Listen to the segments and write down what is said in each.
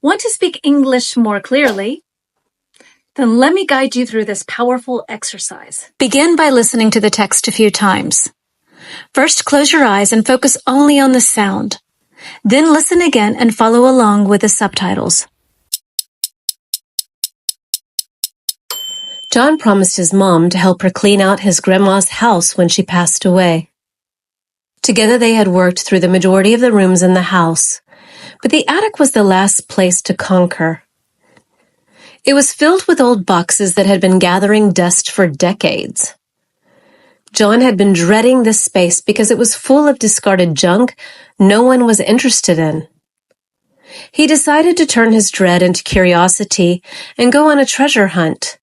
Want to speak English more clearly? Then let me guide you through this powerful exercise. Begin by listening to the text a few times. First, close your eyes and focus only on the sound. Then listen again and follow along with the subtitles. John promised his mom to help her clean out his grandma's house when she passed away. Together they had worked through the majority of the rooms in the house, but the attic was the last place to conquer. It was filled with old boxes that had been gathering dust for decades. John had been dreading this space because it was full of discarded junk no one was interested in. He decided to turn his dread into curiosity and go on a treasure hunt.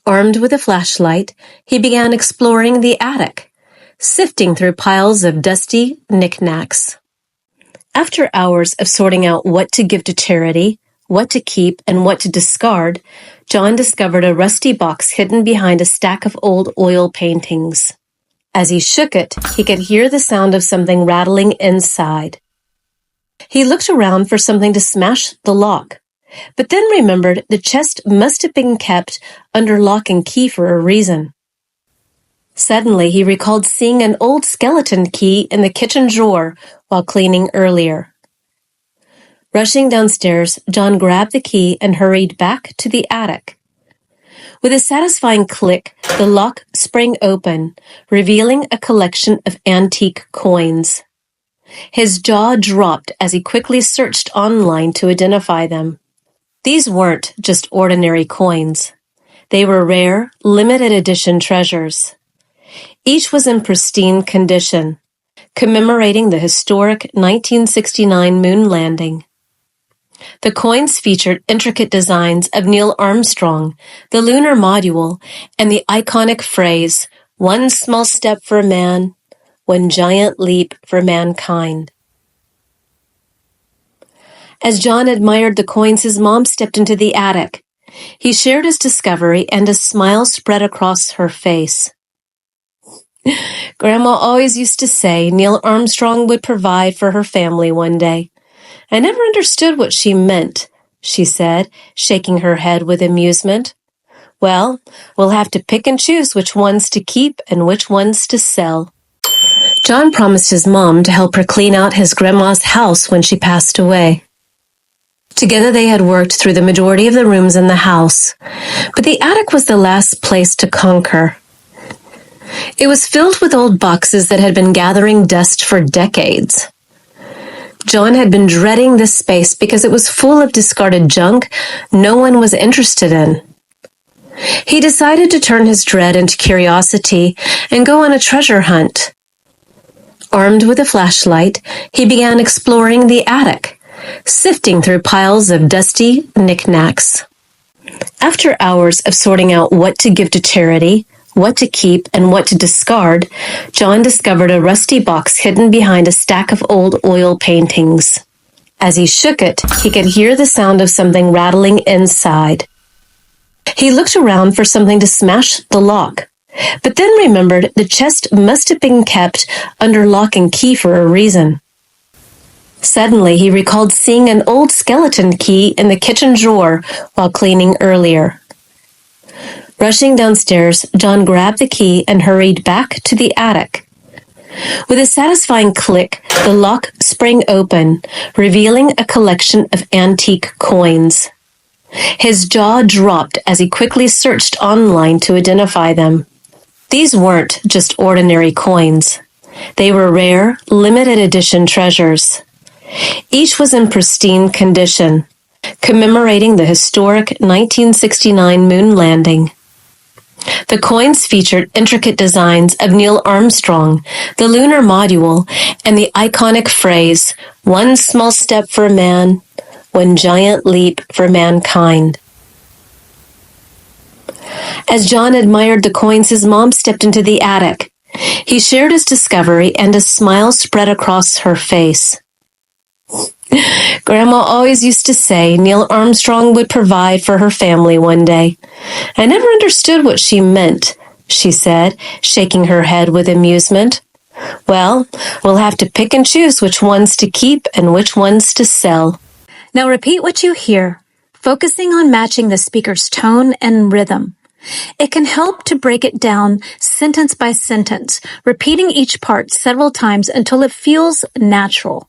Armed with a flashlight, he began exploring the attic, sifting through piles of dusty knickknacks. After hours of sorting out what to give to charity, what to keep, and what to discard, John discovered a rusty box hidden behind a stack of old oil paintings. As he shook it, he could hear the sound of something rattling inside. He looked around for something to smash the lock, but then remembered the chest must have been kept under lock and key for a reason. Suddenly, he recalled seeing an old skeleton key in the kitchen drawer while cleaning earlier. Rushing downstairs, John grabbed the key and hurried back to the attic. With a satisfying click, the lock sprang open, revealing a collection of antique coins. His jaw dropped as he quickly searched online to identify them. These weren't just ordinary coins. They were rare, limited edition treasures. Each was in pristine condition, commemorating the historic 1969 moon landing. The coins featured intricate designs of Neil Armstrong, the lunar module, and the iconic phrase, "One small step for man, one giant leap for mankind." As John admired the coins, his mom stepped into the attic. He shared his discovery, and a smile spread across her face. Grandma always used to say Neil Armstrong would provide for her family one day. I never understood what she meant, she said, shaking her head with amusement. Well, we'll have to pick and choose which ones to keep and which ones to sell. John promised his mom to help her clean out his grandma's house when she passed away. Together they had worked through the majority of the rooms in the house, but the attic was the last place to conquer. It was filled with old boxes that had been gathering dust for decades. John had been dreading this space because it was full of discarded junk no one was interested in. He decided to turn his dread into curiosity and go on a treasure hunt. Armed with a flashlight, he began exploring the attic, sifting through piles of dusty knickknacks. After hours of sorting out what to give to charity, what to keep, and what to discard, John discovered a rusty box hidden behind a stack of old oil paintings. As he shook it, he could hear the sound of something rattling inside. He looked around for something to smash the lock, but then remembered the chest must have been kept under lock and key for a reason. Suddenly, he recalled seeing an old skeleton key in the kitchen drawer while cleaning earlier. Rushing downstairs, John grabbed the key and hurried back to the attic. With a satisfying click, the lock sprang open, revealing a collection of antique coins. His jaw dropped as he quickly searched online to identify them. These weren't just ordinary coins. They were rare, limited edition treasures. Each was in pristine condition, commemorating the historic 1969 moon landing. The coins featured intricate designs of Neil Armstrong, the lunar module, and the iconic phrase, "One small step for man, one giant leap for mankind." As John admired the coins, his mom stepped into the attic. He shared his discovery, and a smile spread across her face. Grandma always used to say Neil Armstrong would provide for her family one day. I never understood what she meant, she said, shaking her head with amusement. Well, we'll have to pick and choose which ones to keep and which ones to sell. Now repeat what you hear, focusing on matching the speaker's tone and rhythm. It can help to break it down sentence by sentence, repeating each part several times until it feels natural.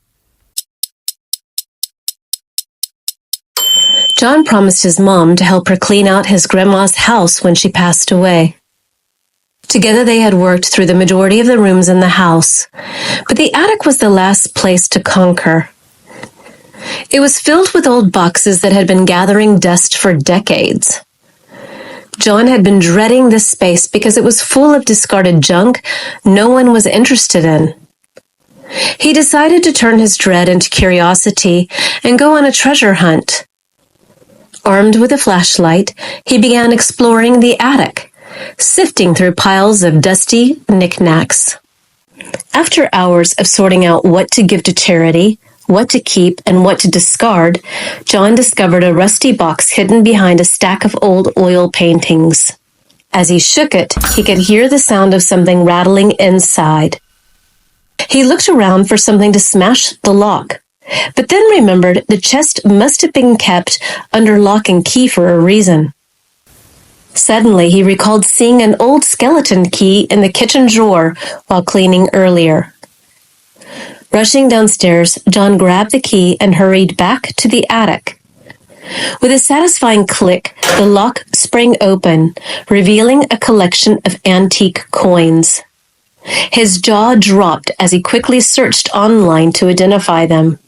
John promised his mom to help her clean out his grandma's house when she passed away. Together they had worked through the majority of the rooms in the house, but the attic was the last place to conquer. It was filled with old boxes that had been gathering dust for decades. John had been dreading this space because it was full of discarded junk no one was interested in. He decided to turn his dread into curiosity and go on a treasure hunt. Armed with a flashlight, he began exploring the attic, sifting through piles of dusty knickknacks. After hours of sorting out what to give to charity, what to keep, and what to discard, John discovered a rusty box hidden behind a stack of old oil paintings. As he shook it, he could hear the sound of something rattling inside. He looked around for something to smash the lock, but then remembered the chest must have been kept under lock and key for a reason. Suddenly, he recalled seeing an old skeleton key in the kitchen drawer while cleaning earlier. Rushing downstairs, John grabbed the key and hurried back to the attic. With a satisfying click, the lock sprang open, revealing a collection of antique coins. His jaw dropped as he quickly searched online to identify them.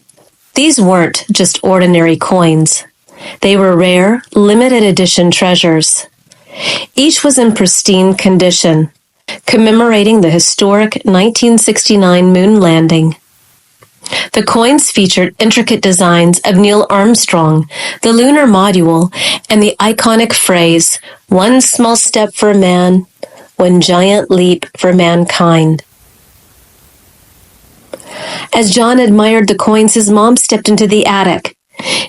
These weren't just ordinary coins. They were rare, limited edition treasures. Each was in pristine condition, commemorating the historic 1969 moon landing. The coins featured intricate designs of Neil Armstrong, the lunar module, and the iconic phrase, "One small step for man, one giant leap for mankind." As John admired the coins, his mom stepped into the attic.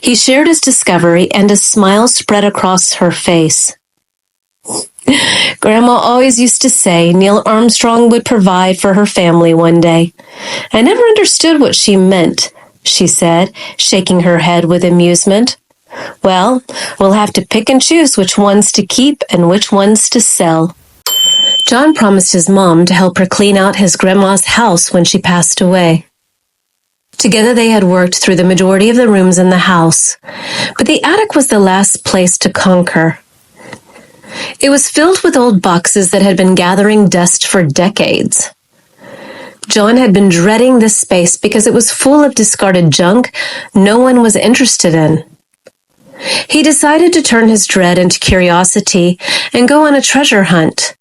He shared his discovery, and a smile spread across her face. Grandma always used to say Neil Armstrong would provide for her family one day. I never understood what she meant, she said, shaking her head with amusement. Well, we'll have to pick and choose which ones to keep and which ones to sell. John promised his mom to help her clean out his grandma's house when she passed away. Together they had worked through the majority of the rooms in the house, but the attic was the last place to conquer. It was filled with old boxes that had been gathering dust for decades. John had been dreading this space because it was full of discarded junk no one was interested in. He decided to turn his dread into curiosity and go on a treasure hunt.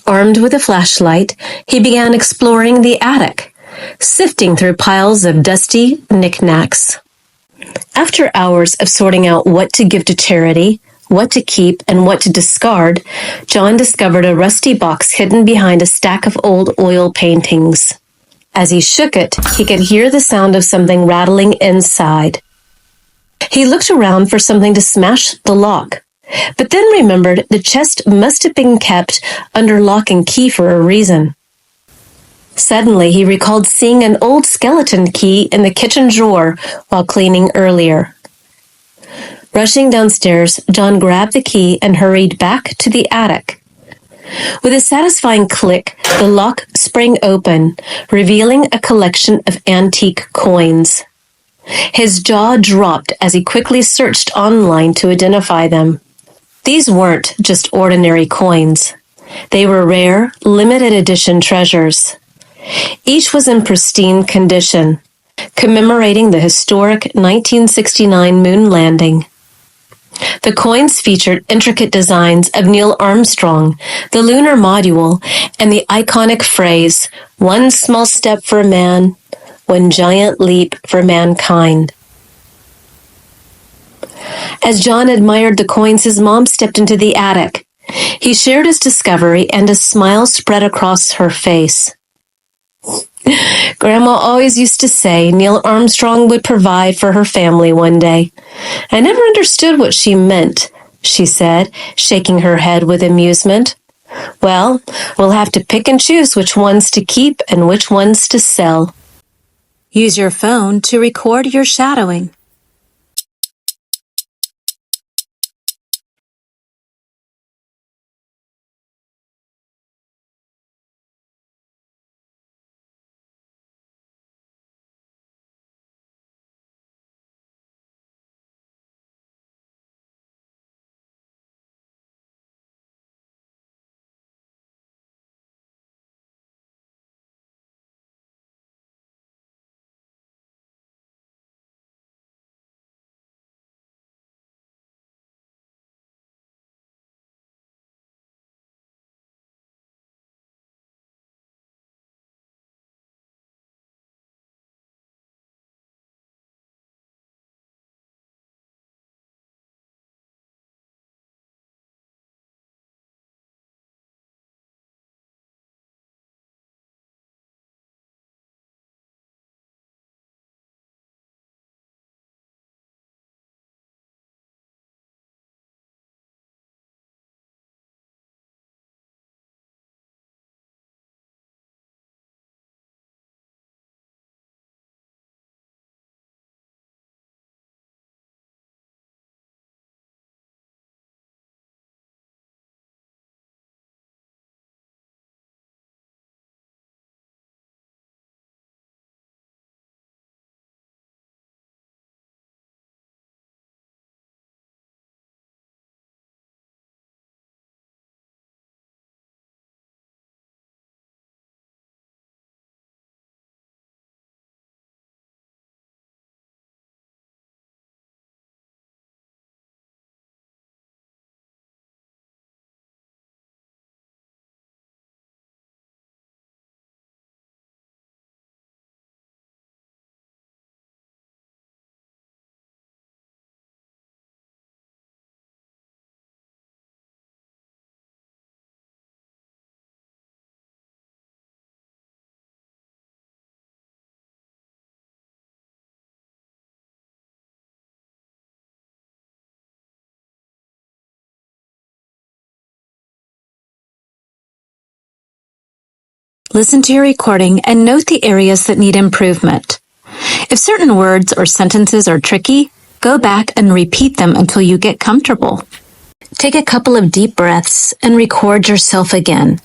Armed with a flashlight, he began exploring the attic, sifting through piles of dusty knickknacks. After hours of sorting out what to give to charity, what to keep, and what to discard, John discovered a rusty box hidden behind a stack of old oil paintings. As he shook it, he could hear the sound of something rattling inside. He looked around for something to smash the lock, but then remembered the chest must have been kept under lock and key for a reason. Suddenly, he recalled seeing an old skeleton key in the kitchen drawer while cleaning earlier. Rushing downstairs, John grabbed the key and hurried back to the attic. With a satisfying click, the lock sprang open, revealing a collection of antique coins. His jaw dropped as he quickly searched online to identify them. These weren't just ordinary coins. They were rare, limited edition treasures. Each was in pristine condition, commemorating the historic 1969 moon landing. The coins featured intricate designs of Neil Armstrong, the lunar module, and the iconic phrase, "One small step for man, one giant leap for mankind." As John admired the coins, his mom stepped into the attic. He shared his discovery, and a smile spread across her face. Grandma always used to say Neil Armstrong would provide for her family one day. I never understood what she meant, she said, shaking her head with amusement. Well, we'll have to pick and choose which ones to keep and which ones to sell. Use your phone to record your shadowing. Listen to your recording and note the areas that need improvement. If certain words or sentences are tricky, go back and repeat them until you get comfortable. Take a couple of deep breaths and record yourself again.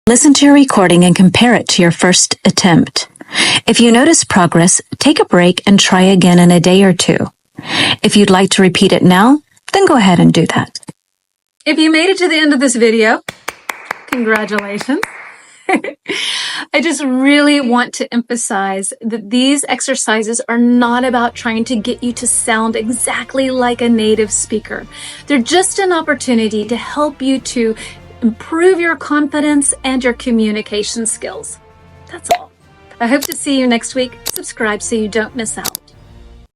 Listen to your recording and compare it to your first attempt. If you notice progress, take a break and try again in a day or two. If you'd like to repeat it now, then go ahead and do that. If you made it to the end of this video, congratulations. I just really want to emphasize that these exercises are not about trying to get you to sound exactly like a native speaker. They're just an opportunity to help you to improve your confidence and your communication skills. That's all. I hope to see you next week. Subscribe so you don't miss out.